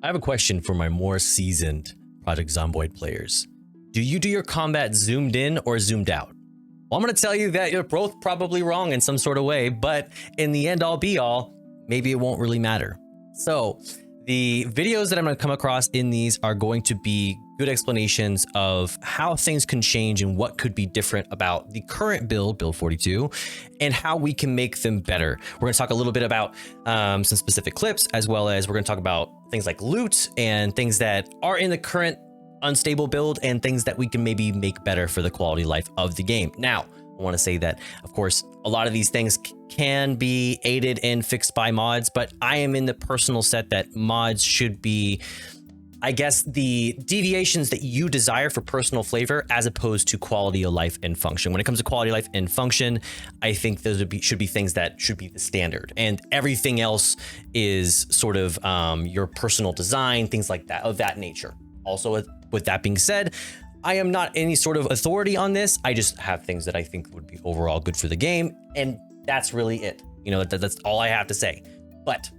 I have a question for my more seasoned Project Zomboid players. Do you do your combat zoomed in or zoomed out? Well, I'm going to tell you that you're both probably wrong in some sort of way, but in the end all be all, maybe it won't really matter. So the videos that I'm going to come across in these are going to be good explanations of how things can change and what could be different about the current build, Build 42, and how we can make them better. We're going to talk a little bit about some specific clips, as well as we're going to talk about things like loot and things that are in the current unstable build and things that we can maybe make better for the quality of life of the game. Now, I want to say that, of course, a lot of these things can be aided and fixed by mods, but I am in the personal set that mods should be, I guess, the deviations that you desire for personal flavor as opposed to quality of life and function. When it comes to quality of life and function, I think those should be things that should be the standard, and everything else is sort of your personal design, things like that, of that nature. Also, with that being said, I am not any sort of authority on this. I just have things that I think would be overall good for the game, and that's really it. You know, that's all I have to say. But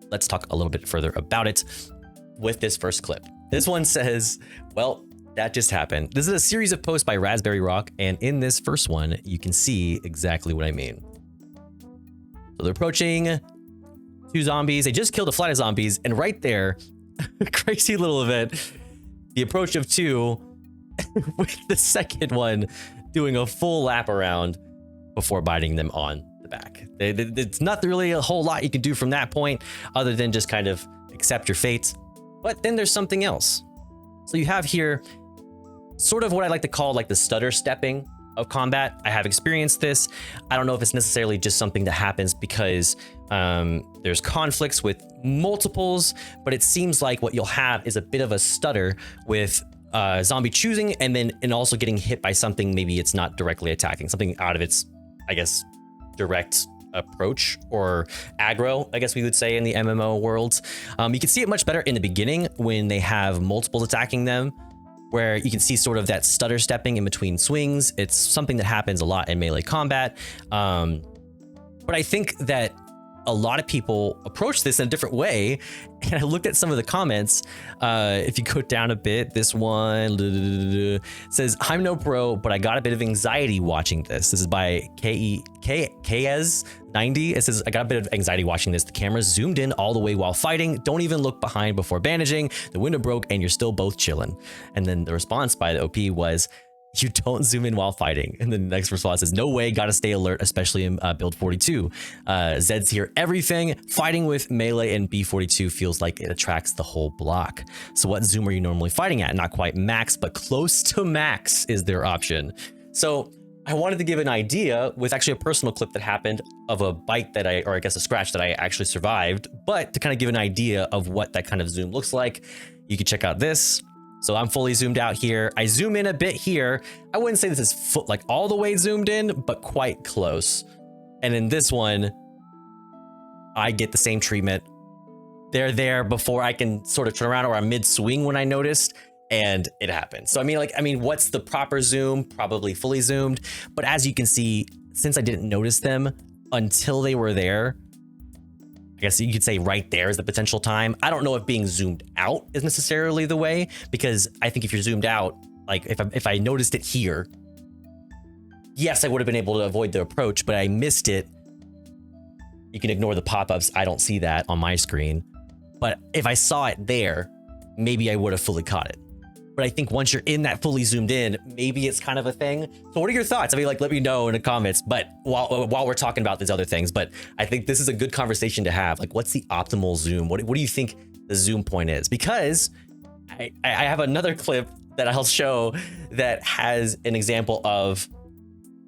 let's talk a little bit further about it with this first clip. This one says, well, that just happened. This is a series of posts by Raspberry Rock, and in this first one, you can see exactly what I mean. So they're approaching two zombies. They just killed a flight of zombies, and right there, crazy little event, the approach of two, with the second one doing a full lap around before biting them on the back. It's not really a whole lot you can do from that point other than just kind of accept your fate. But then there's something else. So you have here sort of what I like to call like the stutter stepping of combat. I have experienced this. I don't know if it's necessarily just something that happens because there's conflicts with multiples, but it seems like what you'll have is a bit of a stutter with zombie choosing and also getting hit by something. Maybe it's not directly attacking, something out of its, I guess, direct approach or aggro, I guess we would say in the MMO world. You can see it much better in the beginning when they have multiples attacking them, where you can see sort of that stutter stepping in between swings. It's something that happens a lot in melee combat. But I think that a lot of people approach this in a different way. And I looked at some of the comments. If you go down a bit, this one says, I'm no pro, but I got a bit of anxiety watching this. This is by KS90. It says, I got a bit of anxiety watching this. The camera zoomed in all the way while fighting. Don't even look behind before bandaging. The window broke and you're still both chilling. And then the response by the OP was, you don't zoom in while fighting. And the next response is, no way, gotta stay alert, especially in build 42. Zed's here, everything. Fighting with melee and B42 feels like it attracts the whole block. So what zoom are you normally fighting at? Not quite max, but close to max is their option. So I wanted to give an idea with actually a personal clip that happened of a bite that I guess a scratch that I actually survived, but to kind of give an idea of what that kind of zoom looks like, you can check out this. So I'm fully zoomed out here. I zoom in a bit here. I wouldn't say this is like all the way zoomed in, but quite close. And in this one, I get the same treatment. They're there before I can sort of turn around, or I'm mid swing when I noticed, and it happened. So I mean, what's the proper zoom? Probably fully zoomed. But as you can see, since I didn't notice them until they were there, I guess you could say right there is the potential time. I don't know if being zoomed out is necessarily the way, because I think if you're zoomed out, like if I noticed it here, yes, I would have been able to avoid the approach, but I missed it. You can ignore the pop-ups. I don't see that on my screen. But if I saw it there, maybe I would have fully caught it. But I think once you're in that fully zoomed in, maybe it's kind of a thing. So what are your thoughts? I mean, like, let me know in the comments, but while we're talking about these other things, but I think this is a good conversation to have. Like, what's the optimal zoom? What do you think the zoom point is? Because I have another clip that I'll show that has an example of,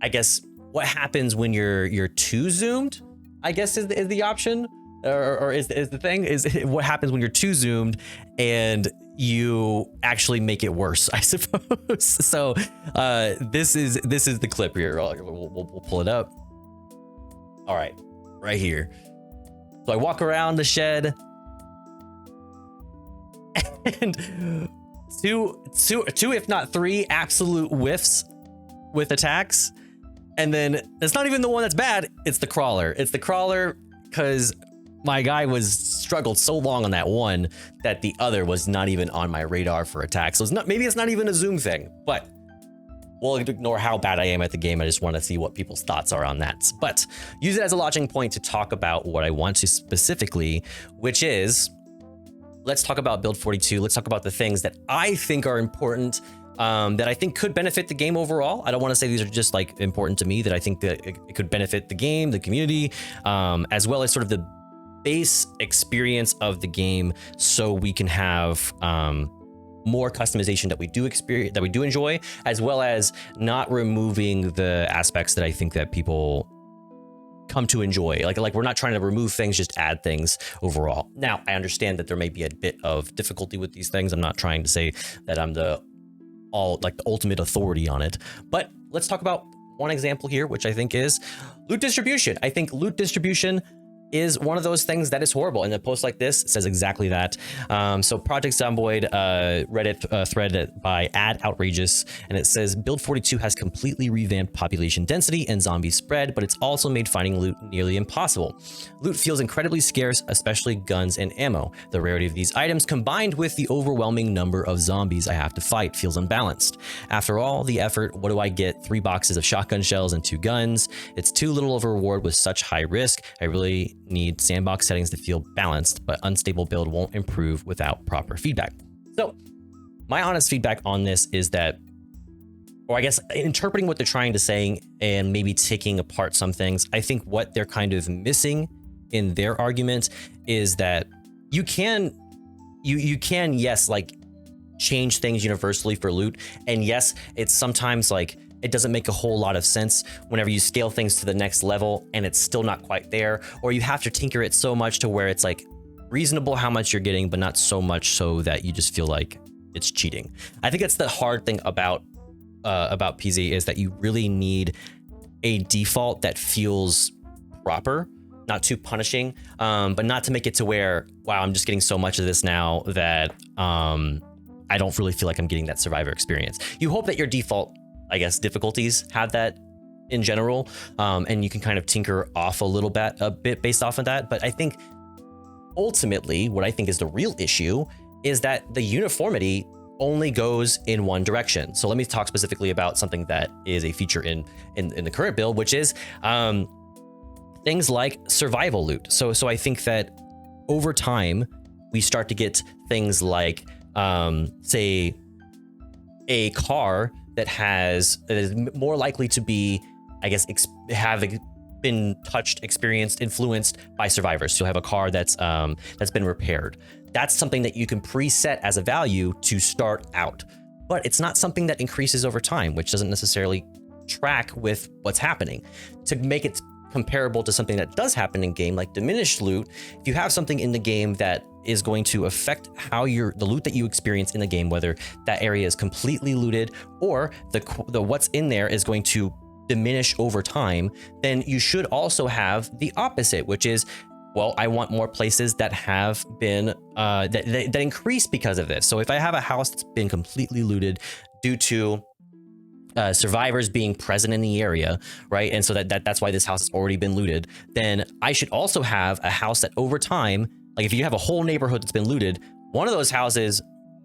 I guess, what happens when you're too zoomed, I guess is the option, or is the thing, is what happens when you're too zoomed and you actually make it worse, I suppose. So this is the clip here. We'll pull it up. All right, right here. So I walk around the shed, and two, if not three, absolute whiffs with attacks. And then it's not even the one that's bad. It's the crawler. It's the crawler because my guy was struggled so long on that one that the other was not even on my radar for attack. So maybe it's not even a Zoom thing, but we'll ignore how bad I am at the game. I just want to see what people's thoughts are on that. But use it as a launching point to talk about what I want to specifically, which is, let's talk about Build 42. Let's talk about the things that I think are important, that I think could benefit the game overall. I don't want to say these are just like important to me, that I think that it could benefit the game, the community, as well as sort of the base experience of the game, so we can have more customization that we do experience, that we do enjoy, as well as not removing the aspects that I think that people come to enjoy. Like we're not trying to remove things, just add things overall. Now, I understand that there may be a bit of difficulty with these things. I'm not trying to say that I'm the ultimate authority on it, but let's talk about one example here, which I think is loot distribution. I think loot distribution is one of those things that is horrible. And a post like this says exactly that. So Project Zomboid Reddit thread by @outrageous, and it says Build 42 has completely revamped population density and zombie spread, but it's also made finding loot nearly impossible. Loot feels incredibly scarce, especially guns and ammo. The rarity of these items combined with the overwhelming number of zombies I have to fight feels unbalanced. After all the effort, what do I get? 3 boxes of shotgun shells and 2 guns. It's too little of a reward with such high risk. I really need sandbox settings to feel balanced, but unstable build won't improve without proper feedback. So my honest feedback on this is that, or I guess interpreting what they're trying to say and maybe taking apart some things, I think what they're kind of missing in their argument is that you can, yes, like change things universally for loot. And yes, it's sometimes like, it doesn't make a whole lot of sense whenever you scale things to the next level and it's still not quite there, or you have to tinker it so much to where it's like reasonable how much you're getting, but not so much so that you just feel like it's cheating. I think that's the hard thing about PZ, is that you really need a default that feels proper, not too punishing, but not to make it to where, wow, I'm just getting so much of this now that I don't really feel like I'm getting that survivor experience. You hope that your default, I guess, difficulties have that in general, and you can kind of tinker off a bit based off of that. But I think ultimately what I think is the real issue is that the uniformity only goes in one direction. So let me talk specifically about something that is a feature in the current build, which is things like survival loot. So I think that over time we start to get things like say a car that is more likely to be, I guess, have been touched, experienced, influenced by survivors. So you'll have a car that's been repaired. That's something that you can preset as a value to start out, but it's not something that increases over time, which doesn't necessarily track with what's happening. To make it comparable to something that does happen in game, like diminished loot, if you have something in the game that is going to affect how the loot that you experience in the game, whether that area is completely looted or the what's in there is going to diminish over time, then you should also have the opposite, which is, well, I want more places that have been that increase because of this. So if I have a house that's been completely looted due to survivors being present in the area, right? And so that's why this house has already been looted. Then I should also have a house that over time, like if you have a whole neighborhood that's been looted, one of those houses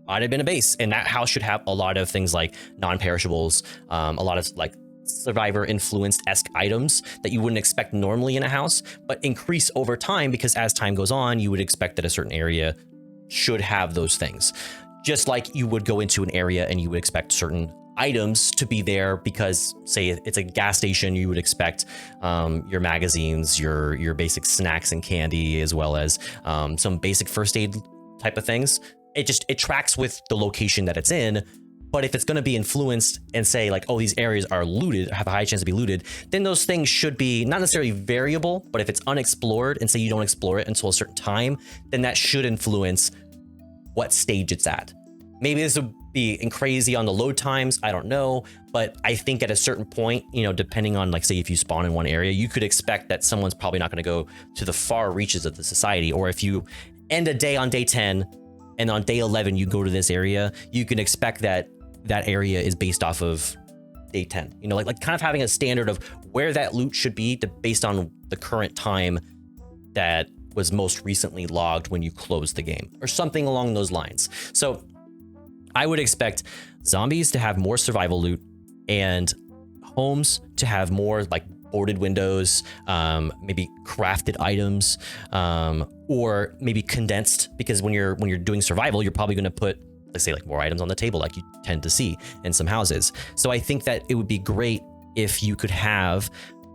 might have been a base, and that house should have a lot of things like non-perishables, a lot of like survivor influenced-esque items that you wouldn't expect normally in a house, but increase over time, because as time goes on, you would expect that a certain area should have those things. Just like you would go into an area and you would expect certain items to be there, because say it's a gas station, you would expect your magazines, your basic snacks and candy, as well as some basic first aid type of things. It tracks with the location that it's in. But if it's going to be influenced and say like, oh, these areas are looted, have a high chance to be looted, then those things should be not necessarily variable, but if it's unexplored and say you don't explore it until a certain time, then that should influence what stage it's at. Maybe this would be crazy on the load times, I don't know, but I think at a certain point, you know, depending on like, say if you spawn in one area, you could expect that someone's probably not going to go to the far reaches of the society. Or if you end a day on day 10 and on day 11 you go to this area, you can expect that area is based off of day 10, you know, like kind of having a standard of where that loot should be based on the current time that was most recently logged when you closed the game, or something along those lines. So I would expect zombies to have more survival loot and homes to have more like boarded windows, maybe crafted items, or maybe condensed, because when you're doing survival, you're probably going to put, let's say, like more items on the table, like you tend to see in some houses. So I think that it would be great if you could have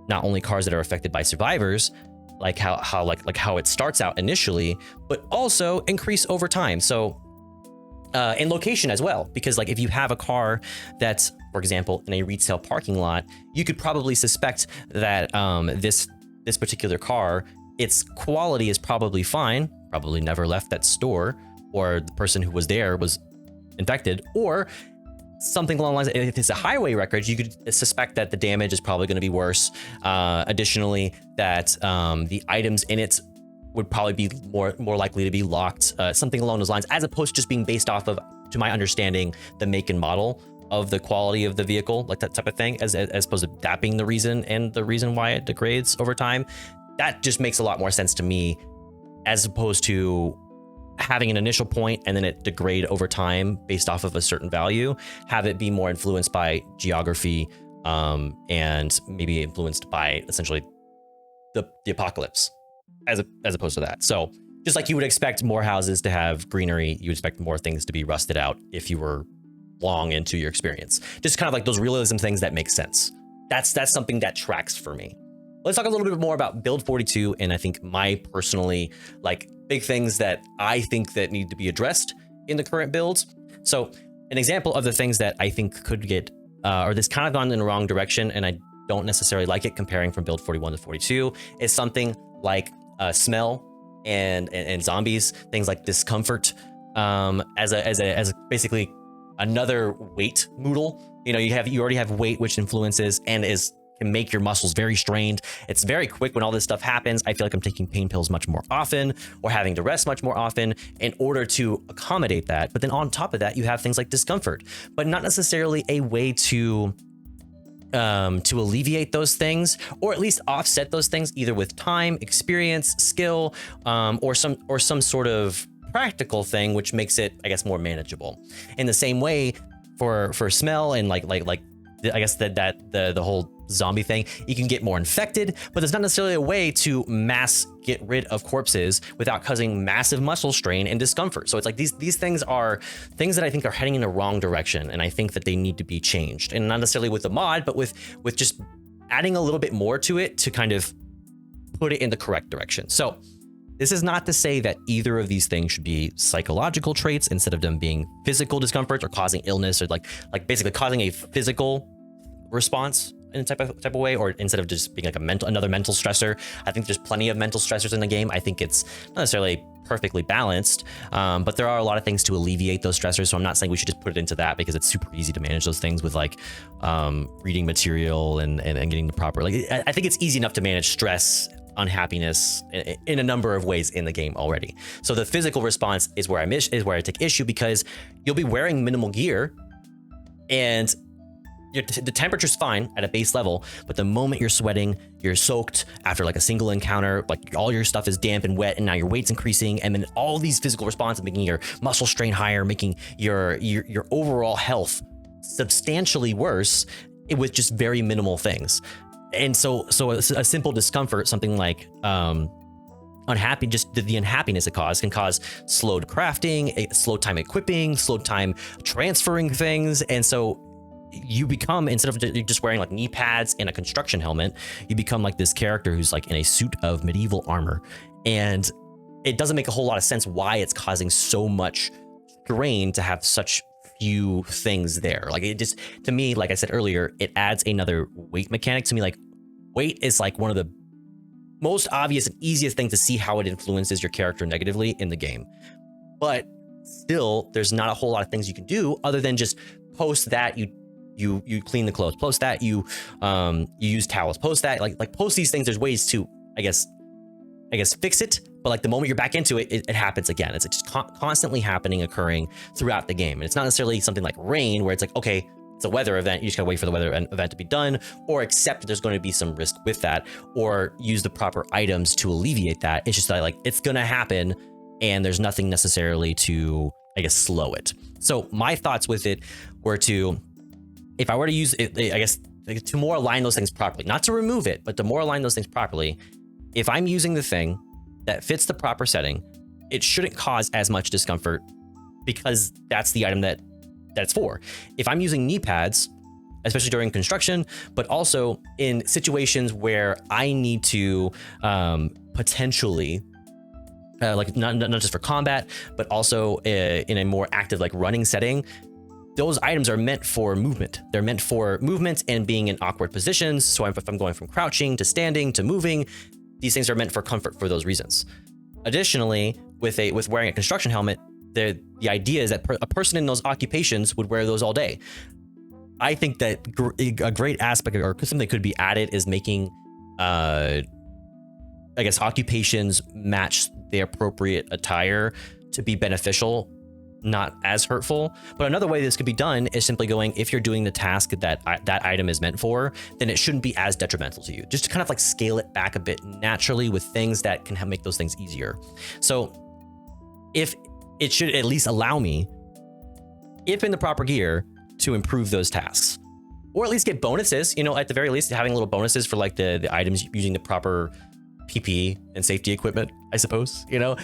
not only cars that are affected by survivors, like how it starts out initially, but also increase over time. So in location as well, because like if you have a car that's, for example, in a retail parking lot, you could probably suspect that this particular car, its quality is probably fine, probably never left that store, or the person who was there was infected, or something along the lines. If it's a highway wreckage, you could suspect that the damage is probably going to be worse. Additionally, that the items in it would probably be more likely to be locked, something along those lines, as opposed to just being based off of, to my understanding, the make and model of the quality of the vehicle, like that type of thing, as opposed to that being the reason and the reason why it degrades over time. That just makes a lot more sense to me, as opposed to having an initial point and then it degrade over time based off of a certain value. Have it be more influenced by geography, and maybe influenced by essentially the apocalypse, as opposed to that. So just like you would expect more houses to have greenery, you would expect more things to be rusted out if you were long into your experience. Just kind of like those realism things that make sense. That's something that tracks for me. Let's talk a little bit more about build 42, and I think my personally like big things that I think that need to be addressed in the current builds. So an example of the things that I think could get, or this kind of gone in the wrong direction, and I don't necessarily like it comparing from build 41 to 42, is something like smell and zombies, things like discomfort, as basically another weight Moodle. You know, you already have weight, which influences and can make your muscles very strained. It's very quick when all this stuff happens. I feel like I'm taking pain pills much more often, or having to rest much more often in order to accommodate that. But then on top of that, you have things like discomfort, but not necessarily a way to alleviate those things, or at least offset those things, either with time, experience, skill, or some sort of practical thing, which makes it, I guess, more manageable. In the same way, for smell and like I guess the whole zombie thing, you can get more infected, but there's not necessarily a way to mass get rid of corpses without causing massive muscle strain and discomfort. So it's like these things are things that I think are heading in the wrong direction, and I think that they need to be changed, and not necessarily with the mod, but with just adding a little bit more to it to kind of put it in the correct direction. So this is not to say that either of these things should be psychological traits instead of them being physical discomfort or causing illness, or like basically causing a physical response in a type of way, or instead of just being like another mental stressor. I think there's plenty of mental stressors in the game. I think it's not necessarily perfectly balanced, but there are a lot of things to alleviate those stressors. So I'm not saying we should just put it into that, because it's super easy to manage those things with like reading material and getting the proper, like, I think it's easy enough to manage stress, unhappiness in a number of ways in the game already. So the physical response is where I take issue, because you'll be wearing minimal gear and the temperature's fine at a base level, but the moment you're sweating, you're soaked after like a single encounter, like all your stuff is damp and wet, and now your weight's increasing, and then all these physical responses making your muscle strain higher, making your overall health substantially worse with just very minimal things. And so a simple discomfort, something like unhappy, just the unhappiness it can cause slowed crafting, slow time equipping, slow time transferring things. And so you become, instead of just wearing like knee pads and a construction helmet, you become like this character who's like in a suit of medieval armor. And it doesn't make a whole lot of sense why it's causing so much strain to have such few things there. Like, it just, to me, like I said earlier, it adds another weight mechanic to me. Like, weight is like one of the most obvious and easiest thing to see how it influences your character negatively in the game. But still, there's not a whole lot of things you can do other than just post that you clean the clothes, post that you use towels, post that, like post these things. There's ways to, I guess fix it, but like the moment you're back into it, it happens again. It's just constantly happening, occurring throughout the game. And it's not necessarily something like rain where it's like, okay, it's a weather event, you just gotta wait for the weather event to be done, or accept that there's going to be some risk with that, or use the proper items to alleviate that. It's just that like it's gonna happen, and there's nothing necessarily to, I guess, slow it. So my thoughts with it were to, if I were to use it, I guess, to more align those things properly, not to remove it, but to more align those things properly. If I'm using the thing that fits the proper setting, it shouldn't cause as much discomfort because that's the item that's for. If I'm using knee pads, especially during construction, but also in situations where I need to potentially, like not just for combat, but also in a more active like running setting, those items are meant for movement. They're meant for movement and being in awkward positions. So if I'm going from crouching to standing to moving, these things are meant for comfort for those reasons. Additionally, with wearing a construction helmet, the idea is that a person in those occupations would wear those all day. I think that a great aspect or something that could be added is making, I guess, occupations match the appropriate attire to be beneficial, not as hurtful. But another way this could be done is simply going, if you're doing the task that that item is meant for, then it shouldn't be as detrimental to you. Just to kind of like scale it back a bit naturally with things that can make those things easier. So if it should at least allow me, if in the proper gear, to improve those tasks, or at least get bonuses, you know, at the very least having little bonuses for like the items using the proper PPE and safety equipment, I suppose, you know,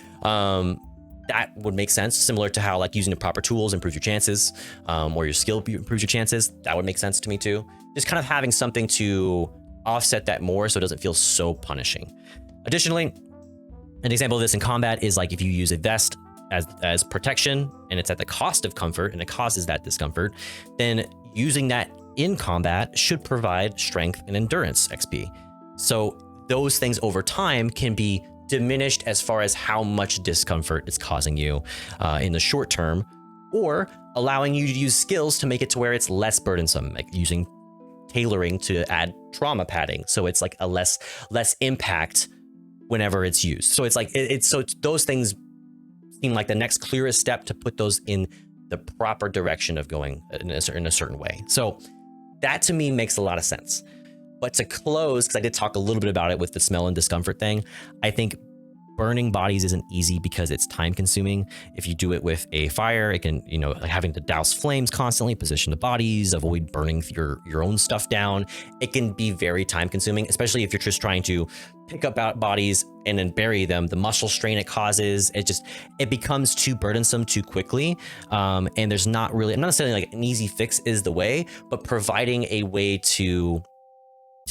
that would make sense. Similar to how like using the proper tools improves your chances, or your skill improves your chances. That would make sense to me too. Just kind of having something to offset that more so it doesn't feel so punishing. Additionally, an example of this in combat is like if you use a vest as protection and it's at the cost of comfort and it causes that discomfort, then using that in combat should provide strength and endurance XP. So those things over time can be diminished as far as how much discomfort it's causing you in the short term, or allowing you to use skills to make it to where it's less burdensome, like using tailoring to add trauma padding. So it's like a less impact whenever it's used. So it's like, so those things seem like the next clearest step to put those in the proper direction of going in a certain way. So that to me makes a lot of sense. But to close, because I did talk a little bit about it with the smell and discomfort thing, I think burning bodies isn't easy because it's time consuming. If you do it with a fire, it can, you know, like having to douse flames constantly, position the bodies, avoid burning your own stuff down. It can be very time consuming, especially if you're just trying to pick up bodies and then bury them. The muscle strain it causes, it becomes too burdensome too quickly. And there's not necessarily like an easy fix is the way, but providing a way to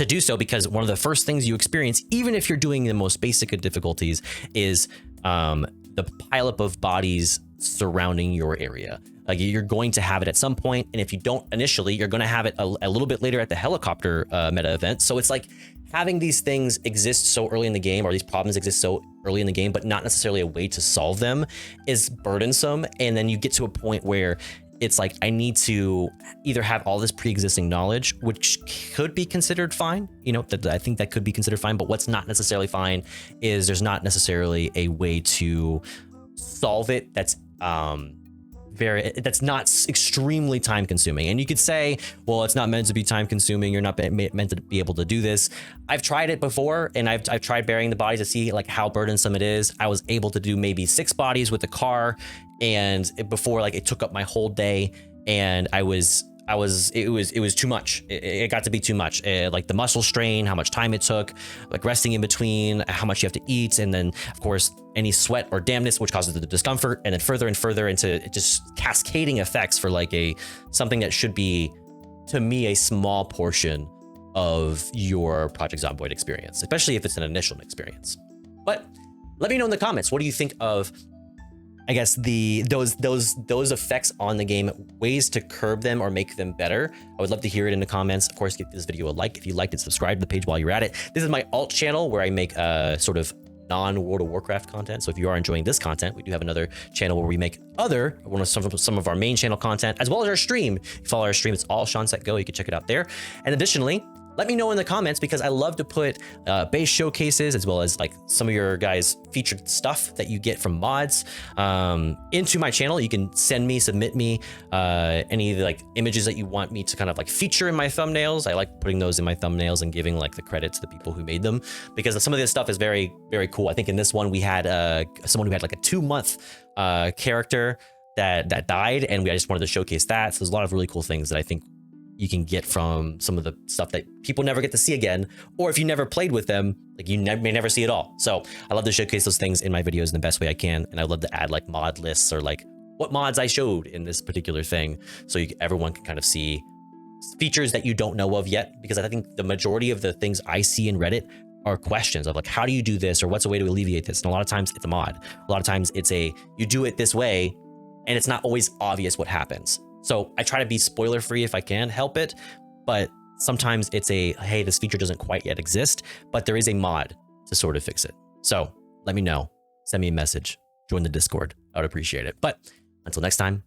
do so, because one of the first things you experience, even if you're doing the most basic of difficulties, is the pileup of bodies surrounding your area. Like you're going to have it at some point, and if you don't initially, you're going to have it a little bit later at the helicopter meta event. So it's like having these things exist so early in the game, or these problems exist so early in the game, but not necessarily a way to solve them, is burdensome. And then you get to a point where it's like, I need to either have all this pre-existing knowledge, which could be considered fine. You know, I think that could be considered fine, but what's not necessarily fine is there's not necessarily a way to solve it that's not extremely time consuming. And you could say, well, it's not meant to be time consuming. You're not meant to be able to do this. I've tried it before, and I've tried burying the bodies to see like how burdensome it is. I was able to do maybe 6 bodies with the car, and before like it took up my whole day, and it was too much. It got to be too much. Like the muscle strain, how much time it took, like resting in between, how much you have to eat, and then of course any sweat or dampness, which causes the discomfort, and then further and further into just cascading effects for like something that should be, to me, a small portion of your Project Zomboid experience, especially if it's an initial experience. But let me know in the comments, what do you think of, I guess, those effects on the game, ways to curb them or make them better? I would love to hear it in the comments. Of course, give this video a like. If you liked it, subscribe to the page while you're at it. This is my alt channel where I make sort of non-World of Warcraft content. So if you are enjoying this content, we do have another channel where we make some of our main channel content, as well as our stream. If you follow our stream, it's all ShawnSetGO. You can check it out there. And additionally, let me know in the comments, because I love to put base showcases as well as like some of your guys' featured stuff that you get from mods into my channel. You can submit me any of the like images that you want me to kind of like feature in my thumbnails. I like putting those in my thumbnails and giving like the credit to the people who made them, because some of this stuff is very, very cool. I think in this one we had someone who had like a 2-month character that died, and I just wanted to showcase that. So there's a lot of really cool things that I think you can get from some of the stuff that people never get to see again, or if you never played with them, like you may never see it all. So I love to showcase those things in my videos in the best way I can, and I love to add like mod lists or like what mods I showed in this particular thing, so everyone can kind of see features that you don't know of yet, because I think the majority of the things I see in Reddit are questions of like, how do you do this, or what's a way to alleviate this? And a lot of times it's a mod. A lot of times it's you do it this way, and it's not always obvious what happens. So I try to be spoiler free if I can help it, but sometimes it's hey, this feature doesn't quite yet exist, but there is a mod to sort of fix it. So let me know, send me a message, join the Discord. I would appreciate it. But until next time,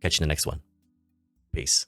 catch you in the next one. Peace.